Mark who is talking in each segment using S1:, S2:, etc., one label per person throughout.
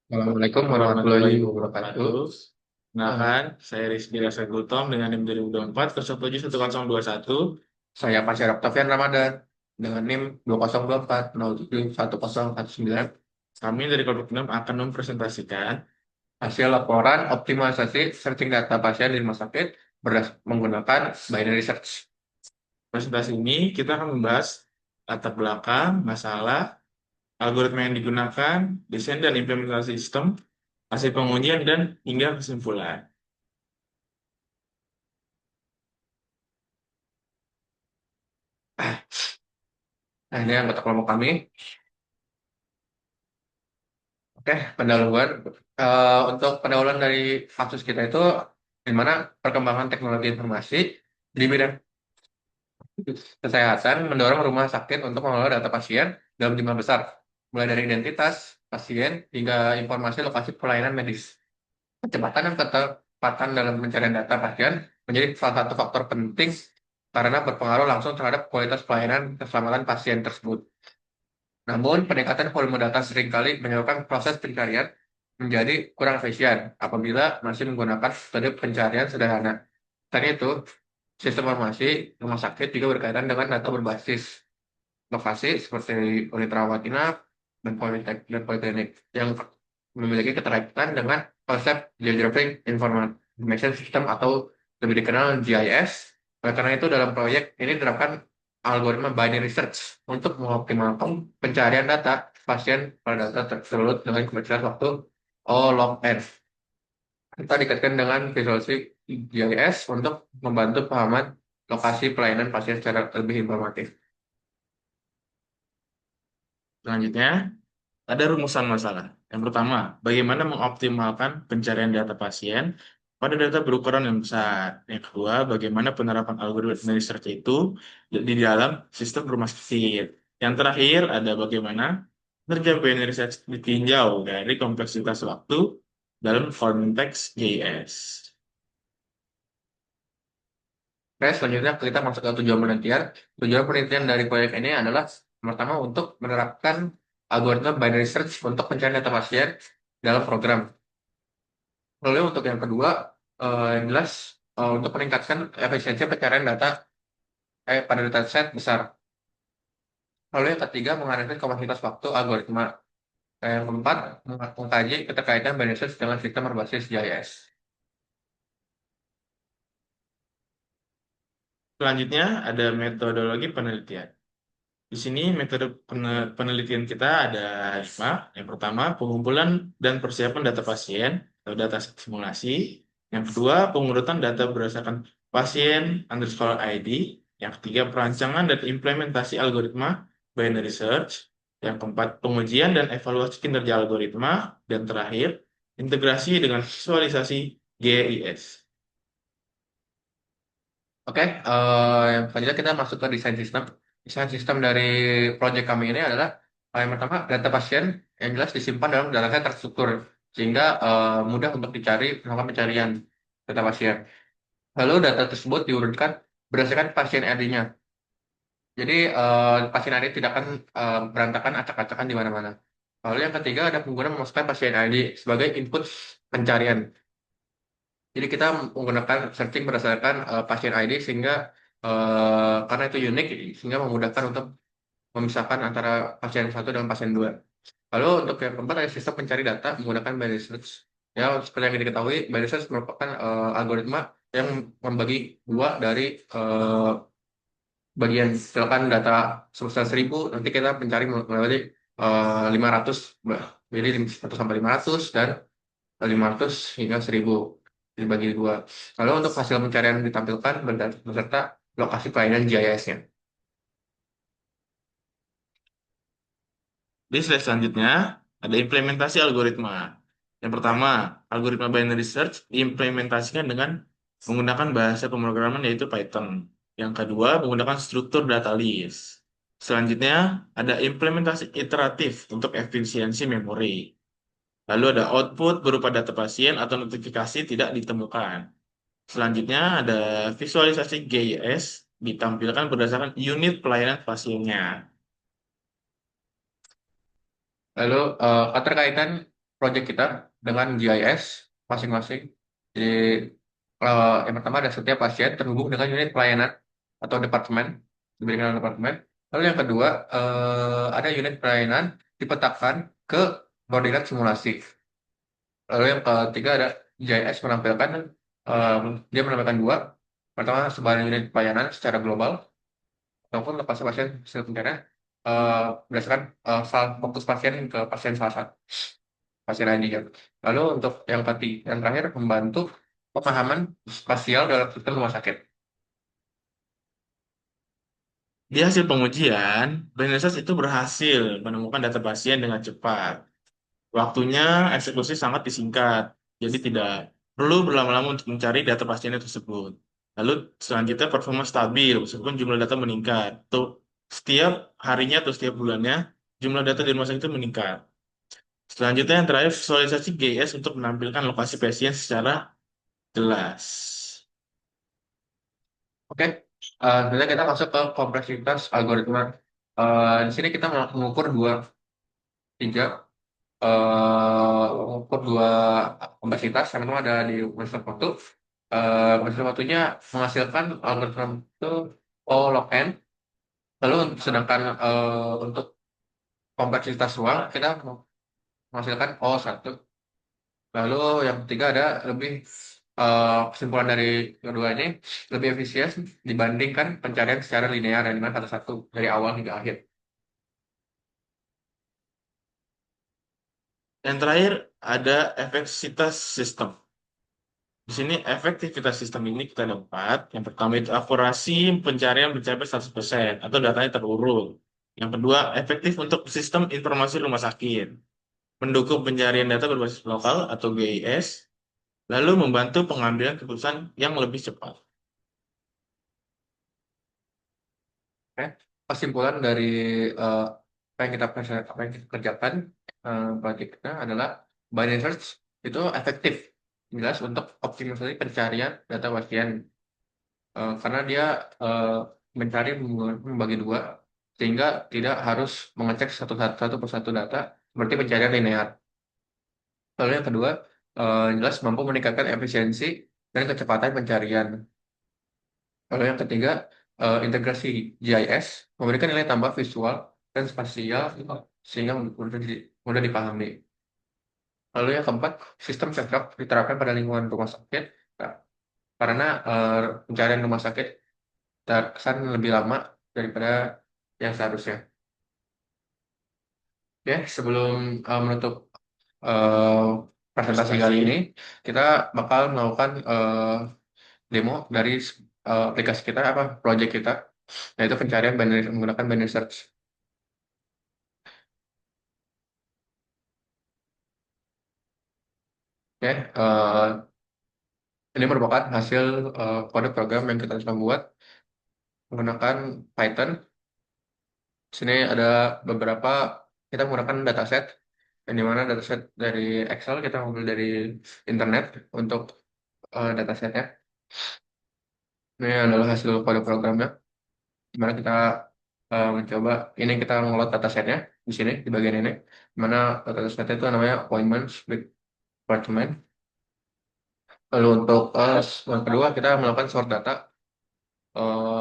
S1: Assalamualaikum warahmatullahi wabarakatuh.
S2: Kenalkan, saya Rizky Rasa Gultom dengan NIM 2024 071021.
S1: Saya Pasir Oktavian Ramadan dengan NIM 2024071019.
S2: Kami dari Kelompok 6 akan mempresentasikan
S1: Hasil laporan optimalisasi searching data pasien di rumah sakit menggunakan binary search.
S2: presentasi ini. Kita akan membahas latar belakang, masalah, algoritma yang digunakan, desain dan implementasi sistem, hasil pengujian, dan hingga kesimpulan.
S1: Nah, ini anggota kelompok kami. Oke, pendahuluan. Untuk pendahuluan dari kasus kita itu, di mana perkembangan teknologi informasi di bidang kesehatan mendorong rumah sakit untuk mengelola data pasien dalam jumlah besar, mulai dari identitas pasien hingga informasi lokasi pelayanan medis. Kecepatan dan ketepatan dalam pencarian data pasien menjadi salah satu faktor penting karena berpengaruh langsung terhadap kualitas pelayanan dan keselamatan pasien tersebut. Namun, peningkatan volume data seringkali menyebabkan proses pencarian menjadi kurang efisien apabila masih menggunakan metode pencarian sederhana. Selain itu, sistem informasi rumah sakit juga berkaitan dengan data berbasis lokasi seperti unit rawat inap dan poliklinik yang memiliki keterkaitan dengan konsep Geographic Information System atau lebih dikenal GIS. Oleh karena itu, dalam proyek ini diterapkan algoritma binary search untuk mengoptimalkan pencarian data pasien pada data tersebut dengan kebesaran waktu O log n. Kita dikaitkan dengan visualisasi GIS untuk membantu pahaman lokasi pelayanan pasien secara lebih informatif.
S2: Selanjutnya, ada rumusan masalah. Yang pertama, bagaimana mengoptimalkan pencarian data pasien pada data berukuran yang besar. Yang kedua, bagaimana penerapan algoritma research itu di dalam sistem rumah sakit. Yang terakhir, ada bagaimana kinerja binary research ditinjau dari kompleksitas waktu dalam konteks JS.
S1: Oke, selanjutnya kita masuk ke tujuan penelitian. Tujuan penelitian dari proyek ini adalah pertama untuk menerapkan algoritma binary search untuk pencarian data pasien dalam program. Lalu untuk yang kedua, yang jelas untuk meningkatkan efisiensi pencarian data pada dataset besar. Lalu yang ketiga, menganalisis kapasitas waktu algoritma. Yang keempat, mengkaji keterkaitan binary search dengan sistem berbasis GIS.
S2: Selanjutnya, ada metodologi penelitian. Di sini metode penelitian kita ada 5. Yang pertama, pengumpulan dan persiapan data pasien atau data simulasi. Yang kedua, pengurutan data berdasarkan pasien underscore ID. Yang ketiga, perancangan dan implementasi algoritma binary search. Yang keempat, pengujian dan evaluasi kinerja algoritma. Dan terakhir, integrasi dengan visualisasi GIS.
S1: Oke, yang selanjutnya kita masuk ke desain sistem. Desain sistem dari proyek kami ini adalah yang pertama data pasien yang jelas disimpan dalam dataset terstruktur sehingga mudah untuk dicari melakukan pencarian data pasien. Lalu data tersebut diurutkan berdasarkan pasien ID-nya. Jadi pasien ID tidak akan berantakan acak-acakan di mana-mana. Lalu yang ketiga ada penggunaan memasukkan pasien ID sebagai input pencarian. Jadi kita menggunakan searching berdasarkan pasien ID sehingga karena itu unik sehingga memudahkan untuk memisahkan antara pasien satu dan pasien dua. Lalu untuk yang keempat ada sistem pencari data menggunakan binary search. Ya, seperti yang diketahui, binary search merupakan algoritma yang membagi dua dari bagian misalkan data sebesar 1000 nanti kita mencari melewati 500 jadi 1 sampai 500 dan 500 hingga 1000 dibagi dua. Lalu untuk hasil pencarian ditampilkan beserta lokasi pelayanan GIS-nya.
S2: Di slide selanjutnya, ada implementasi algoritma. Yang pertama, algoritma binary search diimplementasikan dengan menggunakan bahasa pemrograman yaitu Python. Yang kedua, menggunakan struktur data list. Selanjutnya, ada implementasi iteratif untuk efisiensi memori. Lalu ada output berupa data pasien atau notifikasi tidak ditemukan. Selanjutnya, ada visualisasi GIS ditampilkan berdasarkan unit pelayanan pasiennya.
S1: Lalu keterkaitan project kita dengan GIS masing-masing. Jadi yang pertama ada setiap pasien terhubung dengan unit pelayanan atau departemen, diberikan oleh departemen. Lalu yang kedua ada unit pelayanan dipetakan ke koordinat simulasi. Lalu yang ketiga ada GIS menampilkan eh, dia menampilkan dua. Pertama sebagai unit pelayanan secara global ataupun lepas pasien sebenarnya berdasarkan fokus pasien ke pasien salah satu pasien lain juga. Lalu untuk yang terakhir membantu pemahaman spasial dalam sistem rumah sakit.
S2: Di hasil pengujian, Renaissance itu berhasil menemukan data pasien dengan cepat. Waktunya eksekusi sangat disingkat, jadi tidak perlu berlama-lama untuk mencari data pasien tersebut. Lalu selanjutnya performa stabil, meskipun jumlah data meningkat. Tuh, setiap harinya atau setiap bulannya, jumlah data di rumah sakit itu meningkat. Selanjutnya yang terakhir, visualisasi GIS untuk menampilkan lokasi pasien secara jelas.
S1: Oke, selanjutnya kita masuk ke kompleksitas algoritma. Di sini kita mengukur tiga, mengukur dua kompleksitas. Yang pertama ada di kompleks waktu. Kompleks waktunya menghasilkan algoritma itu O log n. Lalu sedangkan untuk kompleksitas ruang kita menghasilkan O1. Lalu yang ketiga ada lebih kesimpulan dari kedua ini lebih efisien dibandingkan pencarian secara linear dan dengan satu-satu dari awal hingga akhir.
S2: Yang terakhir ada efektivitas sistem. Di sini efektivitas sistem ini kita dapat. Yang pertama itu akurasi pencarian mencapai 100% atau datanya terurut. Yang kedua, efektif untuk sistem informasi rumah sakit. Mendukung pencarian data berbasis lokal atau GIS. Lalu membantu pengambilan keputusan yang lebih cepat.
S1: Oke. Kesimpulan dari eh, apa yang kita kerjakan proyek kita adalah binary search itu efektif jelas untuk optimalisasi pencarian data pasien. Karena dia eh, mencari membagi dua sehingga tidak harus mengecek satu persatu data seperti pencarian linear. Lalu yang kedua jelas mampu meningkatkan efisiensi dan kecepatan pencarian. Lalu yang ketiga integrasi GIS memberikan nilai tambah visual dan spasial sehingga mudah dipahami. Lalu yang keempat sistem cocok diterapkan pada lingkungan rumah sakit. Nah, karena pencarian rumah sakit terkesan lebih lama daripada yang seharusnya. Ya, sebelum menutup eh, presentasi kali ini, kita bakal melakukan demo dari aplikasi kita, apa project kita, yaitu pencarian menggunakan binary search. Ya, ini merupakan hasil kode program yang kita sudah buat menggunakan Python. Di sini ada beberapa kita menggunakan dataset, yang dimana dataset dari Excel kita ambil dari internet untuk datasetnya. Ini adalah hasil kode programnya, di mana kita mencoba ini kita ngeload datasetnya di sini di bagian ini, di mana datasetnya itu namanya appointments with department. Lalu untuk yang kedua kita melakukan sort data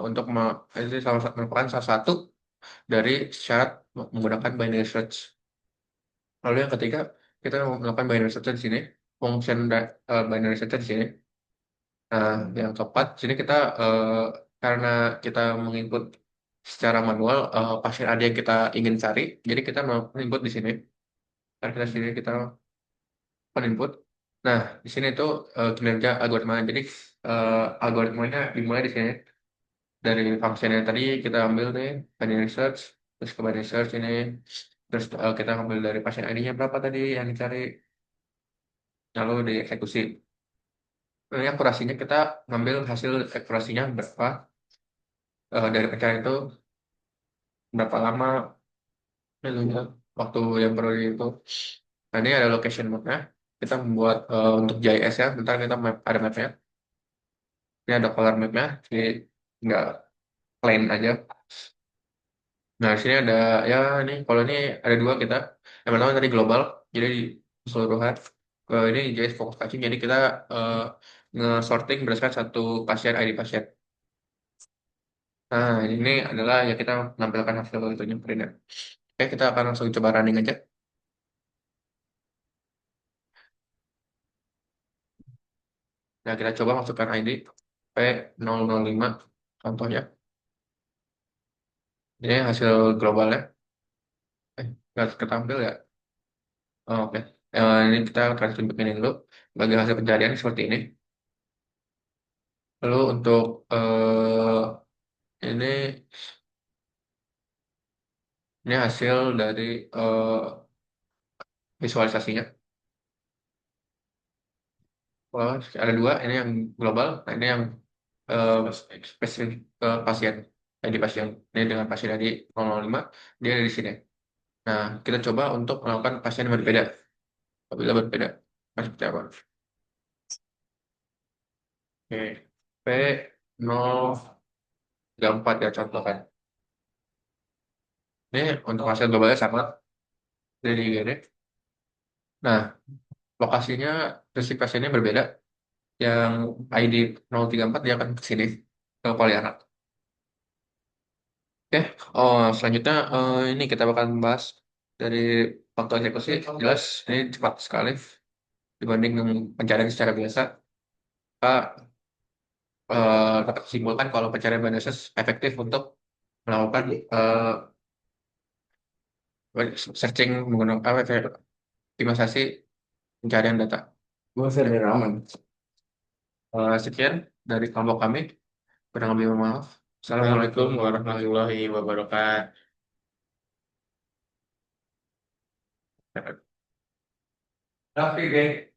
S1: untuk ini merupakan salah satu dari syarat menggunakan binary search. Lalu yang ketiga, kita melakukan binary search di sini, function binary search di sini. Nah, yang keempat, di sini kita karena kita menginput secara manual pasien ada yang kita ingin cari, jadi kita menginput di sini. Karena kita sini kita input. Nah, di sini itu kinerja algoritma. Jadi algoritmanya dimulai di sini dari function yang tadi kita ambil nih binary search, terus ke binary search ini, terus kita ambil dari pasien ID-nya berapa tadi yang dicari, lalu dieksekusi. Ini akurasinya kita ngambil hasil akurasinya berapa dari pencarian itu berapa lama itunya, waktu yang perlu itu. Nah, ini ada location map-nya. Kita membuat untuk GIS ya. Bentar kita ada map-nya. Ini ada color map-nya. Jadi nggak plain aja. Nah, di sini ada ya ini kalau ini ada dua kita. Yang pertama tadi global. Jadi keseluruhan. Ke ini jadi fokus patching. Jadi kita eh, nge-sorting berdasarkan satu pasien ID pasien. Nah, ini adalah ya kita menampilkan hasil itunya printer. Oke, kita akan langsung coba running aja. Nah, kita coba masukkan ID P005 contohnya. Ini hasil globalnya. Nggak ketampil ya. Oh, oke. Ini kita akan tunjukin dulu. Bagi hasil pencarian seperti ini. Lalu untuk ini ini hasil dari visualisasinya. Wah, ada dua. Ini yang global. Nah, ini yang eh, spesifik ke pasien. ID pasien. Ini dengan pasien ID 005. Dia ada di sini. Nah, kita coba untuk melakukan pasien yang berbeda. Apabila berbeda. Nah, seperti apa? Oke. P034 ya contoh kan. Ini untuk hasil globalnya sama dari IGD. Nah, lokasinya fisik pasiennya berbeda. Yang ID 034 dia akan ke sini, ke Polianak. Oke, oh, selanjutnya ini kita bakal membahas dari waktu eksekusi. Jelas ini cepat sekali dibanding pencarian secara biasa. Kita dapat simpulkan kalau pencarian Bandeses efektif untuk melakukan searching menggunakan optimisasi pencarian data. Gue Ferdinand Rahman. Sekian dari kelompok kami. Kurang lebih mohon maaf.
S2: Assalamualaikum
S1: Assalamualaikum
S2: warahmatullahi wabarakatuh.
S1: warahmatullahi wabarakatuh. Oke, geng.